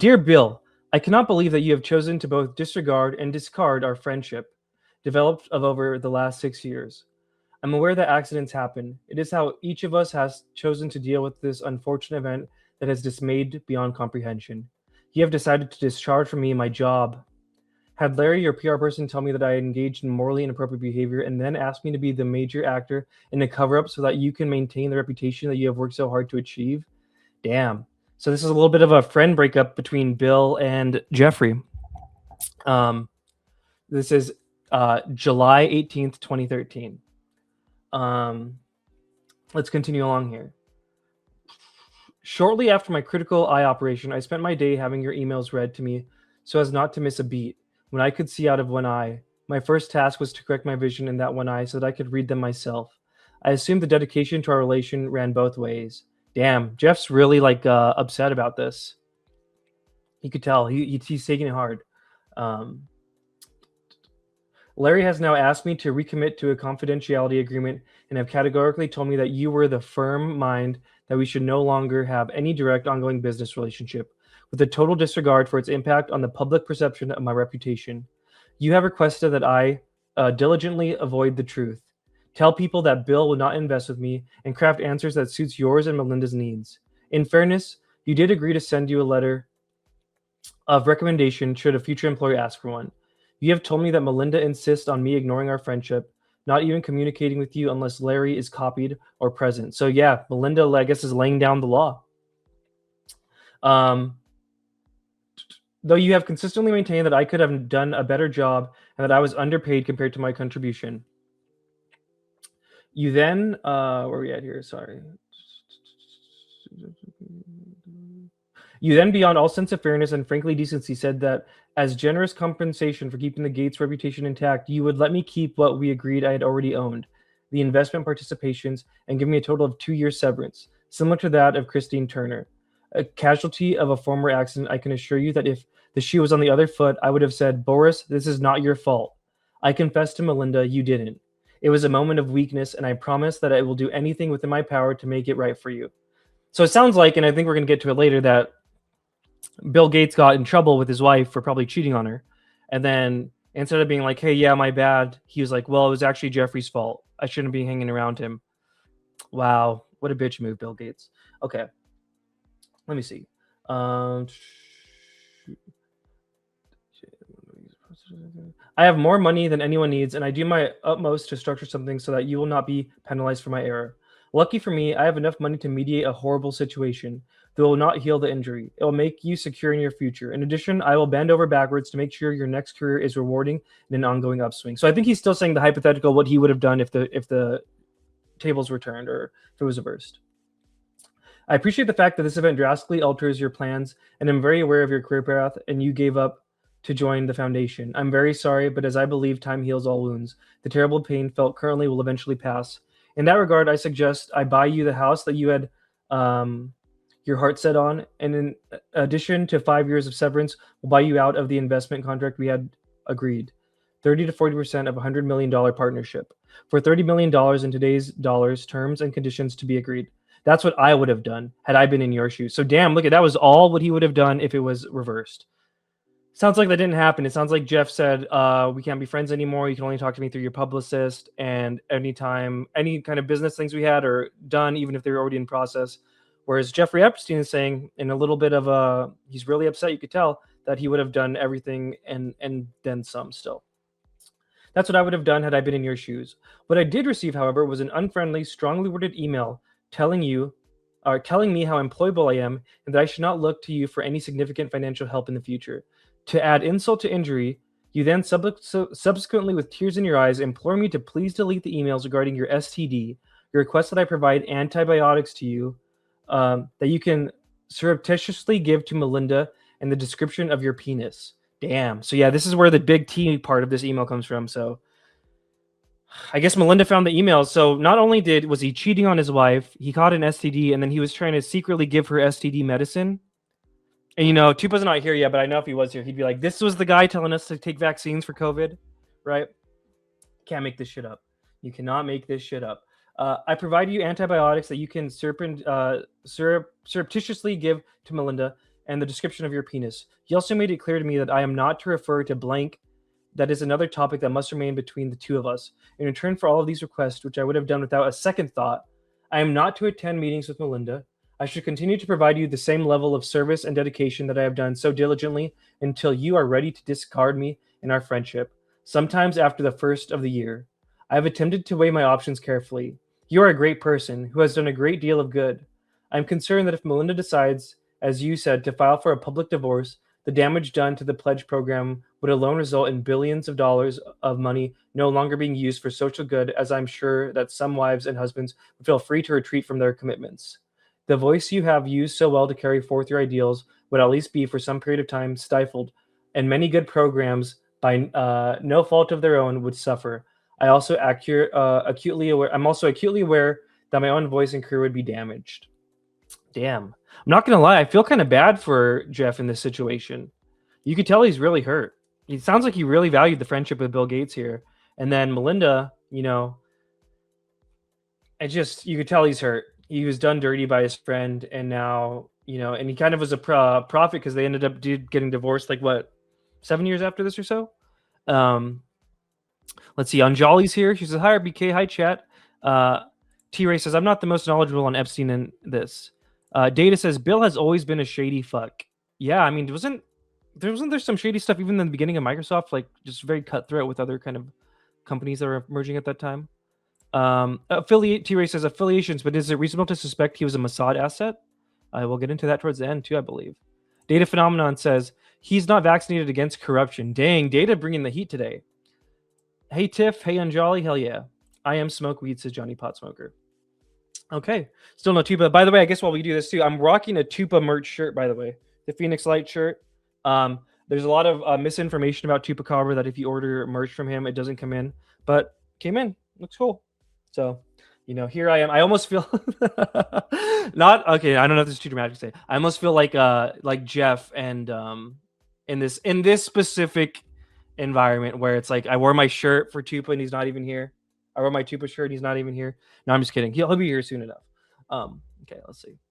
Dear Bill, I cannot believe that you have chosen to both disregard and discard our friendship, developed of over the last 6 years. I'm aware that accidents happen. It is how each of us has chosen to deal with this unfortunate event that has dismayed beyond comprehension. You have decided to discharge from me my job. Had Larry, your PR person, tell me that I engaged in morally inappropriate behavior and then asked me to be the major actor in a cover up so that you can maintain the reputation that you have worked so hard to achieve? Damn. So this is a little bit of a friend breakup between Bill and Jeffrey. Um, this is July 18th, 2013. Um, let's continue along here. Shortly after my critical eye operation, I spent my day having your emails read to me so as not to miss a beat. When I could see out of one eye, my first task was to correct my vision in that one eye so that I could read them myself. I assumed the dedication to our relation ran both ways. Damn, Jeff's really upset about this. You could tell he's taking it hard. Larry has now asked me to recommit to a confidentiality agreement and have categorically told me that you were the firm mind that we should no longer have any direct ongoing business relationship, with a total disregard for its impact on the public perception of my reputation. You have requested that I diligently avoid the truth, tell people that Bill will not invest with me, and craft answers that suits yours and Melinda's needs. In fairness, you did agree to send you a letter of recommendation should a future employer ask for one. You have told me that Melinda insists on me ignoring our friendship, not even communicating with you unless Larry is copied or present. So yeah, Melinda, I guess, is laying down the law. Though you have consistently maintained that I could have done a better job and that I was underpaid compared to my contribution. You then, where are we at here? Sorry. You then, beyond all sense of fairness and frankly decency, said that as generous compensation for keeping the Gates reputation intact, you would let me keep what we agreed I had already owned, the investment participations, and give me a total of 2 years severance, similar to that of Christine Turner. A casualty of a former accident, I can assure you that if the shoe was on the other foot, I would have said, Boris, this is not your fault. I confess to Melinda, you didn't. It was a moment of weakness, and I promise that I will do anything within my power to make it right for you. So it sounds like, and I think we're going to get to it later, that Bill Gates got in trouble with his wife for probably cheating on her. And then instead of being like, hey, yeah, my bad, he was like, well, it was actually Jeffrey's fault. I shouldn't be hanging around him. Wow. What a bitch move, Bill Gates. Okay. Let me see. I have more money than anyone needs, and I do my utmost to structure something so that you will not be penalized for my error. Lucky for me, I have enough money to mediate a horrible situation that will not heal the injury. It will make you secure in your future. In addition, I will bend over backwards to make sure your next career is rewarding and an ongoing upswing. So I think he's still saying the hypothetical, what he would have done if the tables were turned or if it was reversed. I appreciate the fact that this event drastically alters your plans, and I'm very aware of your career path, and you gave up to join the foundation. I'm very sorry, but as I believe time heals all wounds, the terrible pain felt currently will eventually pass. In that regard, I suggest I buy you the house that you had your heart set on, and in addition to 5 years of severance, we'll buy you out of the investment contract we had agreed. 30 to 40% of a $100 million partnership. For $30 million in today's dollars, terms and conditions to be agreed. That's what I would have done had I been in your shoes. So damn, look at that was all what he would have done if it was reversed. Sounds like that didn't happen. It sounds like Jeff said, we can't be friends anymore. You can only talk to me through your publicist. And anytime, any kind of business things we had are done, even if they're already in process. Whereas Jeffrey Epstein is saying in a little bit of a, he's really upset, you could tell, that he would have done everything and then some still. That's what I would have done had I been in your shoes. What I did receive, however, was an unfriendly, strongly worded email telling me how employable I am and that I should not look to you for any significant financial help in the future. To add insult to injury, you then subsequently, with tears in your eyes, implore me to please delete the emails regarding your STD, your request that I provide antibiotics to you that you can surreptitiously give to Melinda, and the description of your penis. Damn. So yeah, this is where the big T part of this email comes from. So I guess Melinda found the emails. So not only was he cheating on his wife, he caught an STD, and then he was trying to secretly give her STD medicine. And, Tupa's not here yet, but I know if he was here, he'd be like, this was the guy telling us to take vaccines for COVID, right? Can't make this shit up. You cannot make this shit up. I provide you antibiotics that you can surreptitiously give to Melinda, and the description of your penis. He also made it clear to me that I am not to refer to blank. That is another topic that must remain between the two of us. In return for all of these requests, which I would have done without a second thought, I am not to attend meetings with Melinda. I should continue to provide you the same level of service and dedication that I have done so diligently until you are ready to discard me in our friendship, sometimes after the first of the year. I have attempted to weigh my options carefully. You are a great person who has done a great deal of good. I am concerned that if Melinda decides, as you said, to file for a public divorce, the damage done to the pledge program would alone result in billions of dollars of money no longer being used for social good, as I'm sure that some wives and husbands would feel free to retreat from their commitments. The voice you have used so well to carry forth your ideals would at least be for some period of time stifled, and many good programs, by no fault of their own, would suffer. I'm also acutely aware that my own voice and career would be damaged. Damn. I'm not gonna lie, I feel kind of bad for Jeff in this situation. You could tell he's really hurt. It sounds like he really valued the friendship with Bill Gates here. And then Melinda, you could tell he's hurt. He was done dirty by his friend, and now, and he kind of was a prophet because they ended up getting divorced, like what, 7 years after this or so? Let's see. Anjali's here. She says, "Hi, RBK. Hi, chat." T-Ray says, "I'm not the most knowledgeable on Epstein in this." Data says, "Bill has always been a shady fuck." Yeah, I mean, wasn't there some shady stuff even in the beginning of Microsoft, like just very cutthroat with other kind of companies that were emerging at that time? T-Ray says affiliations, but is it reasonable to suspect he was a Mossad asset? I will get into that towards the end too, I believe. Data Phenomenon says he's not vaccinated against corruption. Dang, Data bringing the heat today. Hey Tiff, hey Anjali, hell yeah. I am smoke weed, says Johnny Pot Smoker. Okay, still no Tupa. By the way, I guess while we do this too, I'm rocking a Tupa merch shirt, by the way. The Phoenix Light shirt. There's a lot of misinformation about Chupacabra that if you order merch from him, it doesn't come in. But came in. Looks cool. So, here I am. I almost feel not okay. I don't know if this is too dramatic to say. I almost feel like Jeff and in this specific environment where it's like I wore my shirt for Tupa and he's not even here. I wore my Tupa shirt and he's not even here. No, I'm just kidding. He'll be here soon enough. Okay, let's see.